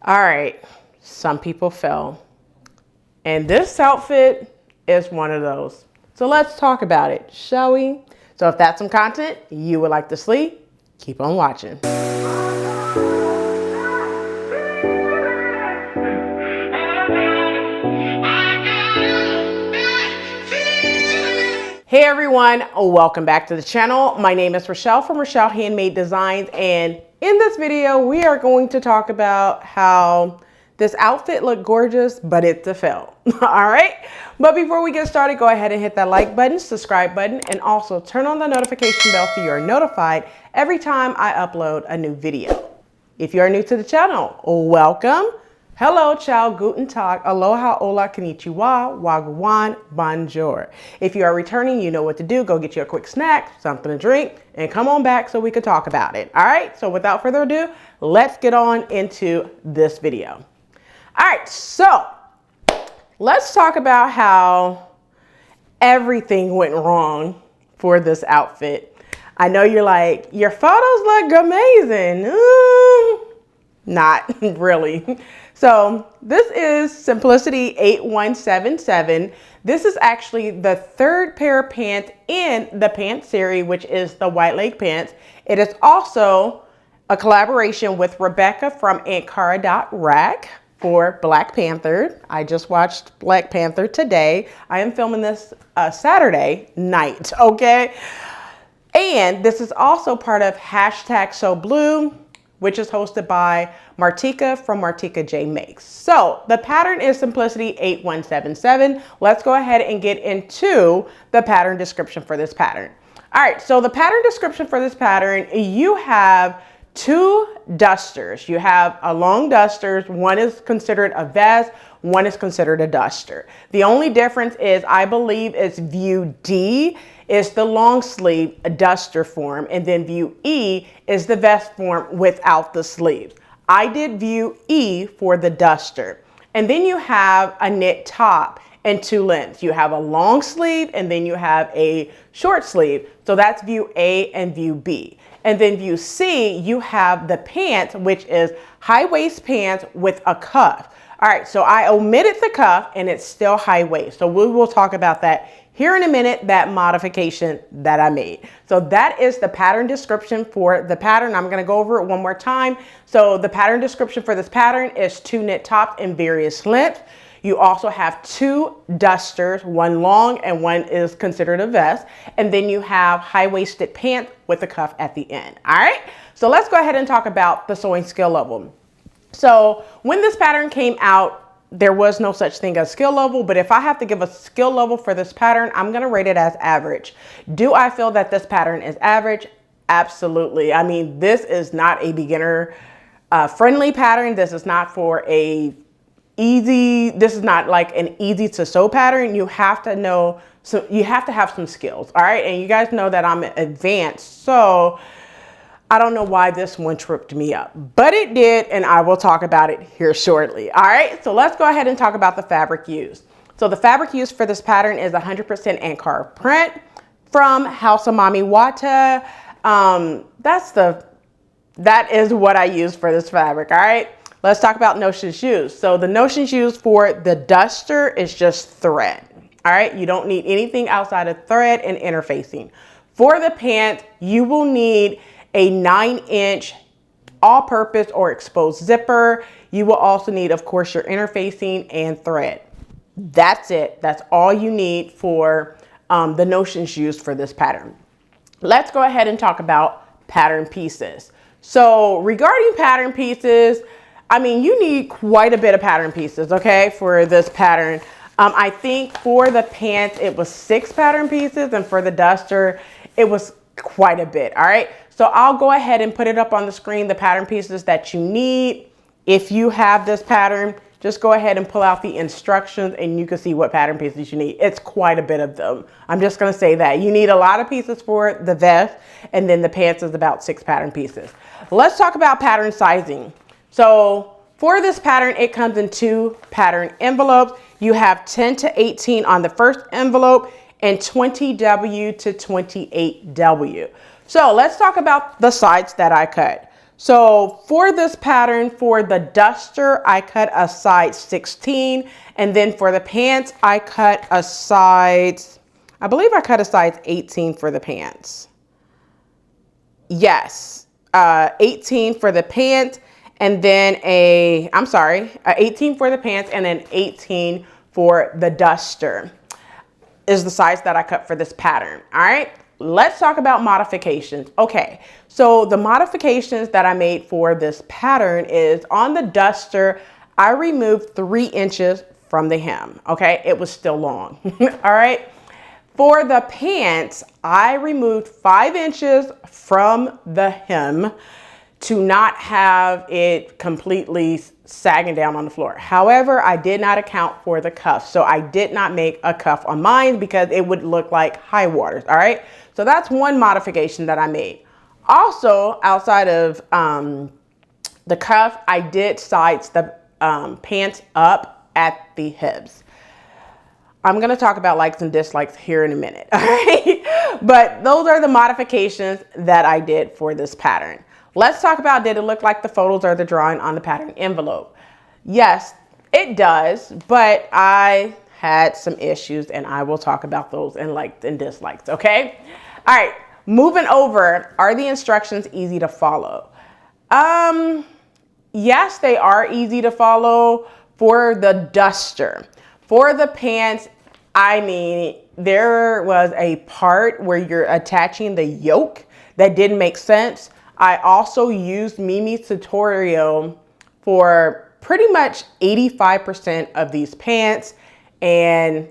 All right, some people fell. And this outfit is one of those. So let's talk about it, shall we? So if that's some content you would like to see, keep on watching. Hey everyone, welcome back to the channel. My name is Rochelle from Rochelle.Handmade.Designs, and in this video we are going to talk about how this outfit looked gorgeous, but it's a fail. All right, but before we get started, go ahead and hit that like button, subscribe button, and also turn on the notification bell so you're notified every time I upload a new video. If you are new to the channel, welcome. Hello, ciao, guten tag, aloha, hola, konnichiwa, wagwan, bonjour. If you are returning, you know what to do. Go get you a quick snack, something to drink, and come on back so we can talk about it. All right, so without further ado, let's get on into this video. All right, so let's talk about how everything went wrong for this outfit. I know you're like, your photos look amazing. Not really. So this is Simplicity8177. This is actually the third pair of pants in the pant series, which is the white leg pants. It is also a collaboration with Rebecca from Ankara.Rack for Black Panther. I just watched Black Panther today. I am filming this Saturday night, okay? And this is also part of #SoBlue, which is hosted by Martika from Martika J Makes. So the pattern is Simplicity8177. Let's go ahead and get into the pattern description for this pattern. All right, so the pattern description for this pattern, you have two dusters. You have a long dusters. One is considered a vest. One is considered a duster. The only difference is, I believe it's view D is the long sleeve duster form, and then view E is the vest form without the sleeves. I did view E for the duster. And then you have a knit top and two lengths. You have a long sleeve and then you have a short sleeve. So that's view A and view B. And then view C, you have the pants, which is high waist pants with a cuff. All right, so I omitted the cuff and it's still high waist. So we will talk about that here in a minute, that modification that I made. So that is the pattern description for the pattern. I'm gonna go over it one more time. So the pattern description for this pattern is two knit tops in various lengths. You also have two dusters, one long and one is considered a vest. And then you have high-waisted pants with a cuff at the end, all right? So let's go ahead and talk about the sewing skill level. So when this pattern came out, there was no such thing as skill level, but if I have to give a skill level for this pattern, I'm gonna rate it as average. Do I feel that this pattern is average? Absolutely. I mean, this is not a beginner friendly pattern. This is not for this is not like an easy to sew pattern. You have to know, so you have to have some skills, all right? And you guys know that I'm advanced, so I don't know why this one tripped me up, but it did, and I will talk about it here shortly. All right, so let's go ahead and talk about the fabric used. So the fabric used for this pattern is 100% Ankara print from House of Mami Wata. That is what I used for this fabric, all right? Let's talk about notions used. So the notions used for the duster is just thread, all right? You don't need anything outside of thread and interfacing. For the pant, you will need a 9-inch all-purpose or exposed zipper. You will also need, of course, your interfacing and thread. That's it. That's all you need for the notions used for this pattern. Let's go ahead and talk about pattern pieces. So regarding pattern pieces, I mean, you need quite a bit of pattern pieces, okay, for this pattern. I think for the pants, it was 6 pattern pieces, and for the duster, it was quite a bit, all right? So I'll go ahead and put it up on the screen, the pattern pieces that you need. If you have this pattern, just go ahead and pull out the instructions and you can see what pattern pieces you need. It's quite a bit of them. I'm just gonna say that. You need a lot of pieces for the vest, and then the pants is about 6 pattern pieces. Let's talk about pattern sizing. So for this pattern, it comes in 2 pattern envelopes. You have 10 to 18 on the first envelope and 20W to 28W. So let's talk about the sides that I cut. So for this pattern, for the duster, I cut a size 16. And then for the pants, I cut a size, I believe I cut a size 18 for the pants. Yes, 18 for the pants, and then 18 for the pants, and then 18 for the duster is the size that I cut for this pattern. All right, let's talk about modifications. Okay, so the modifications that I made for this pattern is on the duster, I removed 3 inches from the hem. Okay, it was still long. All right. For the pants, I removed 5 inches from the hem to not have it completely sagging down on the floor. However, I did not account for the cuff. So I did not make a cuff on mine because it would look like high waters. All right. So that's one modification that I made. Also, outside of the cuff, I did sides the pants up at the hips. I'm going to talk about likes and dislikes here in a minute. All right. But those are the modifications that I did for this pattern. Let's talk about, did it look like the photos or the drawing on the pattern envelope? Yes, it does, but I had some issues and I will talk about those in likes and dislikes. Okay. All right. Moving over, are the instructions easy to follow? Yes, they are easy to follow for the duster. For the pants, I mean, there was a part where you're attaching the yoke that didn't make sense. I also used Mimi's tutorial for pretty much 85% of these pants, and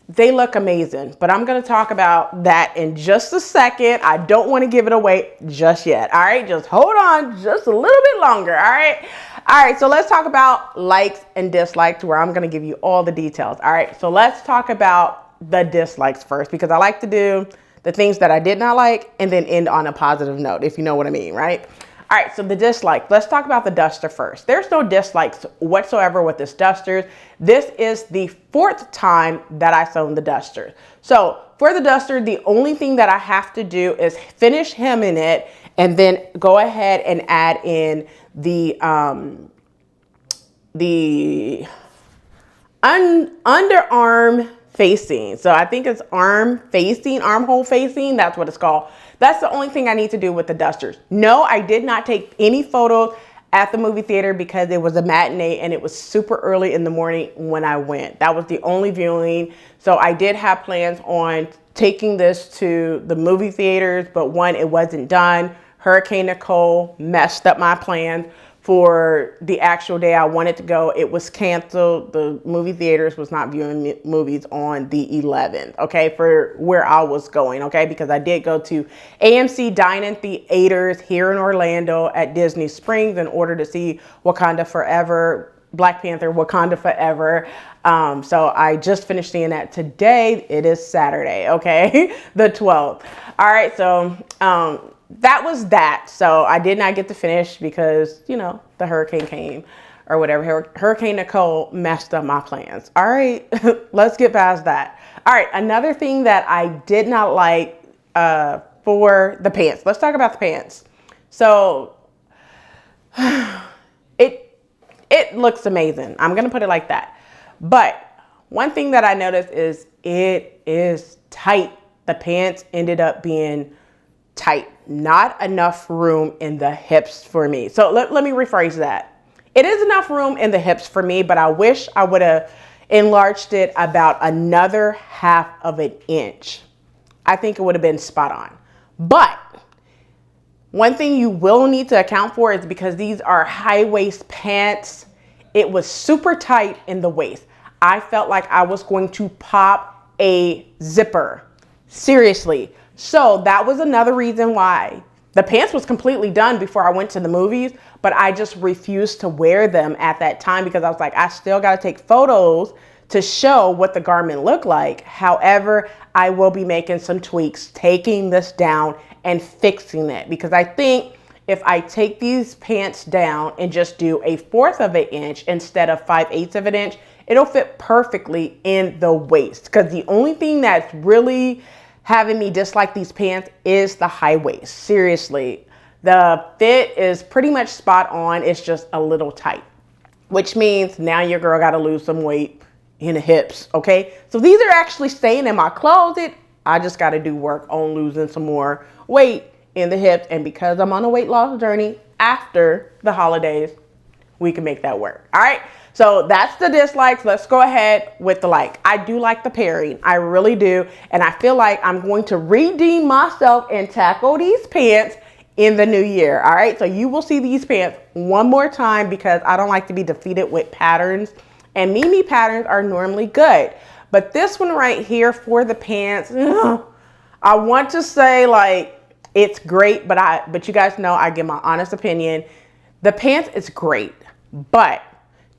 they look amazing. But I'm going to talk about that in just a second. I don't want to give it away just yet. All right, just hold on just a little bit longer. All right. All right, so let's talk about likes and dislikes, where I'm going to give you all the details. All right, so let's talk about the dislikes first, because I like to do the things that I did not like and then end on a positive note, if you know what I mean, right? All right, so the dislike. Let's talk about the duster first. There's no dislikes whatsoever with this duster. This is the 4th time that I sewn the duster. So for the duster, the only thing that I have to do is finish hemming it and then go ahead and add in the underarm facing. So I think it's armhole facing. That's what it's called. That's the only thing I need to do with the dusters. No, I did not take any photos at the movie theater because it was a matinee and it was super early in the morning when I went. That was the only viewing. So I did have plans on taking this to the movie theaters, but one, it wasn't done. Hurricane Nicole messed up my plans for the actual day I wanted to go. It was canceled. The movie theaters was not viewing movies on the 11th, okay, for where I was going, okay, because I did go to AMC Dine-In Theaters here in Orlando at Disney Springs in order to see Wakanda Forever, Black Panther, Wakanda Forever. So I just finished seeing that today. It is Saturday, okay, the 12th. All right, so that was that. So I did not get to finish because, you know, the hurricane came or whatever. Hurricane Nicole messed up my plans. All right, let's get past that. All right, another thing that I did not like for the pants. Let's talk about the pants. So it looks amazing. I'm going to put it like that. But one thing that I noticed is it is tight. The pants ended up being tight. Not enough room in the hips for me. So let me rephrase that. It is enough room in the hips for me, but I wish I would have enlarged it about another 1/2 inch. I think it would have been spot on. But one thing you will need to account for is because these are high waist pants, it was super tight in the waist. I felt like I was going to pop a zipper. Seriously. So that was another reason why the pants was completely done before I went to the movies, but I just refused to wear them at that time because I was like, I still got to take photos to show what the garment looked like. However, I will be making some tweaks, taking this down and fixing it, because I think if I take these pants down and just do a 1/4 inch instead of 5/8 inch, it'll fit perfectly in the waist. Because the only thing that's really having me dislike these pants is the high waist. Seriously, The fit is pretty much spot on. It's just a little tight, which means now your girl got to lose some weight in the hips, okay? So these are actually staying in my closet. I just got to do work on losing some more weight in the hips. And because I'm on a weight loss journey after the holidays, we can make that work. All right. So that's the dislikes. Let's go ahead with the like. I do like the pairing. I really do. And I feel like I'm going to redeem myself and tackle these pants in the new year. All right. So you will see these pants one more time because I don't like to be defeated with patterns. And Mimi patterns are normally good. But this one right here for the pants, I want to say like it's great, but you guys know I give my honest opinion. The pants is great, but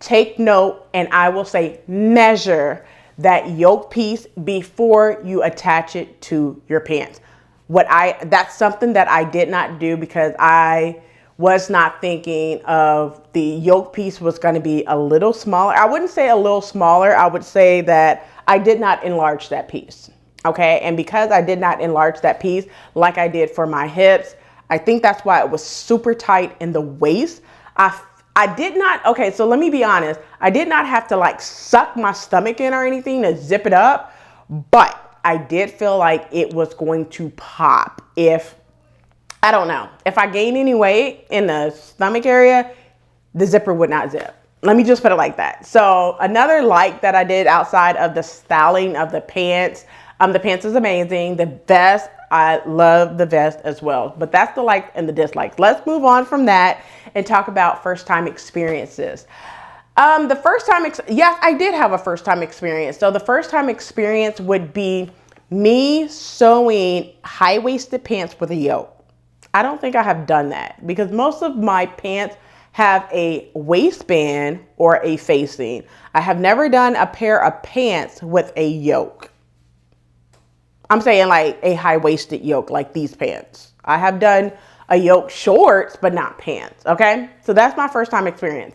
take note, and I will say measure that yoke piece before you attach it to your pants. That's something that I did not do because I was not thinking of the yoke piece was going to be a little smaller. I wouldn't say a little smaller. I would say that I did not enlarge that piece. Okay. And because I did not enlarge that piece like I did for my hips, I think that's why it was super tight in the waist. I did not, okay, so let me be honest. I did not have to like suck my stomach in or anything to zip it up, but I did feel like it was going to pop if, I don't know, if I gained any weight in the stomach area, the zipper would not zip. Let me just put it like that. So another like that I did outside of the styling of the pants is amazing. The vest, I love the vest as well, but that's the like and the dislikes. Let's move on from that and talk about first time experiences. The first time, yes, I did have a first time experience. So the first time experience would be me sewing high-waisted pants with a yoke. I don't think I have done that because most of my pants have a waistband or a facing. I have never done a pair of pants with a yoke. I'm saying like a high-waisted yoke like these pants. I have done a yoke shorts, but not pants, okay? So that's my first time experience.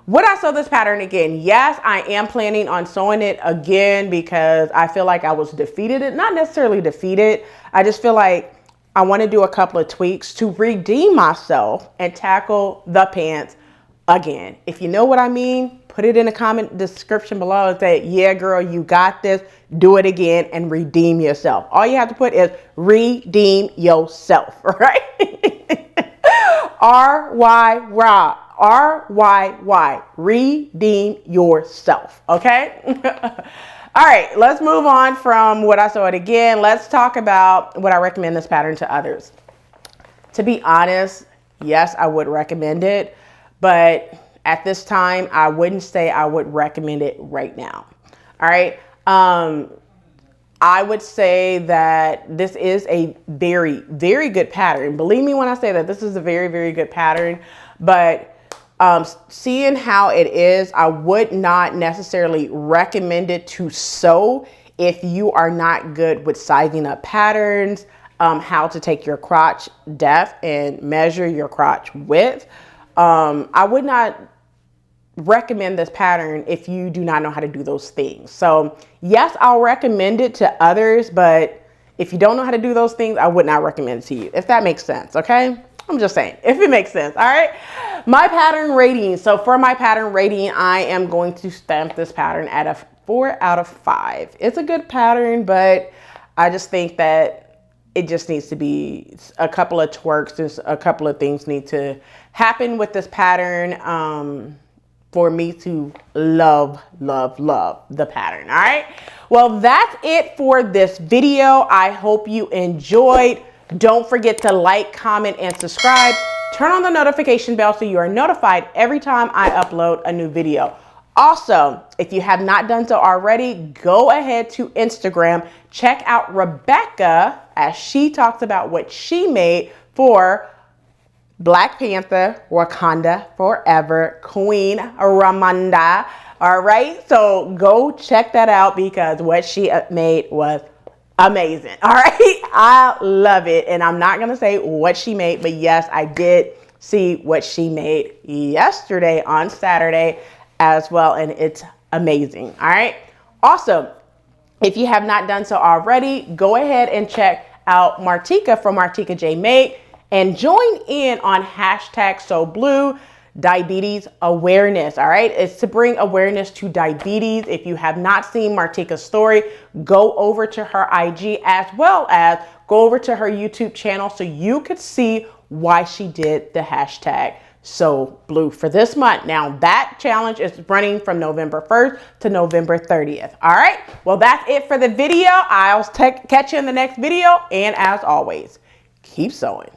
Would I sew this pattern again? Yes, I am planning on sewing it again because I feel like I was defeated. Not necessarily defeated. I just feel like I want to do a couple of tweaks to redeem myself and tackle the pants again. If you know what I mean, put it in the comment description below and say, yeah, girl, you got this. Do it again and redeem yourself. All you have to put is redeem yourself, right? R-Y-Y, redeem yourself, okay? All right, let's move on from what I sewed again. Let's talk about what I recommend this pattern to others. To be honest, yes, I would recommend it, but at this time, I wouldn't say I would recommend it right now. All right. I would say that this is a very, very good pattern. Believe me when I say that this is a very, very good pattern, but seeing how it is, I would not necessarily recommend it to sew if you are not good with sizing up patterns, how to take your crotch depth and measure your crotch width. I would not recommend this pattern if you do not know how to do those things. So yes, I'll recommend it to others, but if you don't know how to do those things, I would not recommend it to you, if that makes sense. Okay. I'm just saying if it makes sense. All right. My pattern rating. So for my pattern rating, I am going to stamp this pattern at a 4 out of 5. It's a good pattern, but I just think that it just needs to be a couple of twerks. There's a couple of things need to happen with this pattern, for me to love the pattern. All right. Well, that's it for this video. I hope you enjoyed. Don't forget to like, comment, and subscribe. Turn on the notification bell so you are notified every time I upload a new video. Also, if you have not done so already, go ahead to Instagram. Check out Rebecca as she talks about what she made for Black Panther, Wakanda Forever, Queen Ramonda. All right, so go check that out because what she made was amazing. All right, I love it. And I'm not going to say what she made, but yes, I did see what she made yesterday on Saturday as well. And it's amazing. All right. Also, if you have not done so already, go ahead and check out Martika from Martika J Made and join in on hashtag So Blue diabetes awareness. All right, it's to bring awareness to diabetes. If you have not seen Martika's story, go over to her IG as well as go over to her YouTube channel so you could see why she did the hashtag So Blue for this month. Now that challenge is running from November 1st to November 30th. All right, well, that's it for the video. I'll catch you in the next video, and as always, keep sewing.